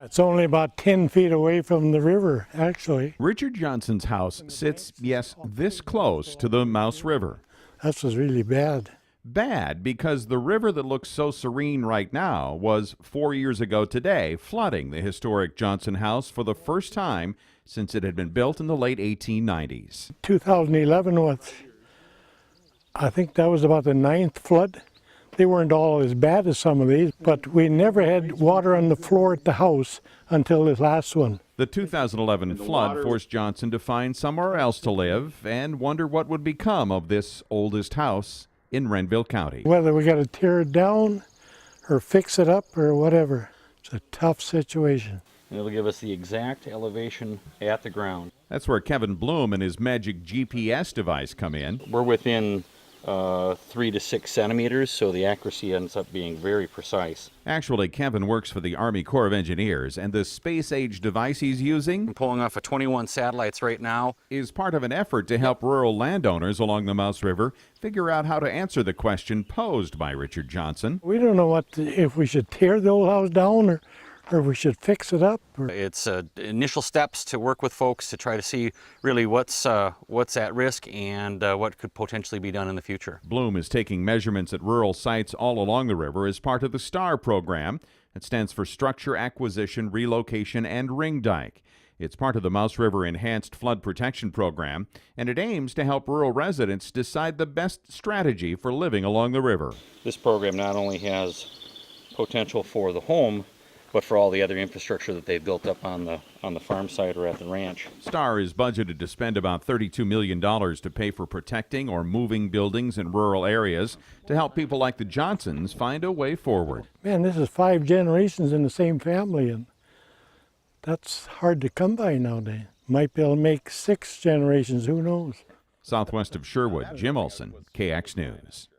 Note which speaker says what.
Speaker 1: It's only about 10 feet away from the river, actually.
Speaker 2: Richard Johnson's house sits, yes, this close to the Mouse River.
Speaker 1: That was really bad.
Speaker 2: Bad because the river that looks so serene right now was 4 years ago today flooding the historic Johnson house for the first time since it had been built in the late 1890s.
Speaker 1: 2011 was, I think that was about the 9th flood. They weren't all as bad as some of these, but we never had water on the floor at the house until this last one.
Speaker 2: The 2011 flood forced Johnson to find somewhere else to live and wonder what would become of this oldest house in Renville County.
Speaker 1: Whether we got to tear it down or fix it up or whatever. It's a tough situation.
Speaker 3: It'll give us the exact elevation at the ground.
Speaker 2: That's where Kevin Bloom and his magic GPS device come in.
Speaker 3: We're within 3 to 6 centimeters, so the accuracy ends up being very precise.
Speaker 2: Actually, Kevin works for the Army Corps of Engineers, and the space-age device he's using,
Speaker 3: I'm pulling off of 21 satellites right now,
Speaker 2: is part of an effort to help rural landowners along the Mouse River figure out how to answer the question posed by Richard Johnson.
Speaker 1: We don't know if we should tear the old house down or we should fix it up.
Speaker 3: It's initial steps to work with folks to try to see really what's at risk and what could potentially be done in the future.
Speaker 2: Bloom is taking measurements at rural sites all along the river as part of the STARR program. That stands for Structure Acquisition, Relocation, and Ring Dike. It's part of the Mouse River Enhanced Flood Protection Program, and it aims to help rural residents decide the best strategy for living along the river.
Speaker 3: This program not only has potential for the home, but for all the other infrastructure that they've built up on the farm site or at the ranch.
Speaker 2: STARR is budgeted to spend about $32 million to pay for protecting or moving buildings in rural areas to help people like the Johnsons find a way forward.
Speaker 1: Man, this is 5 generations in the same family, and that's hard to come by nowadays. Might be able to make 6 generations, who knows?
Speaker 2: Southwest of Sherwood, Jim Olson, KX News.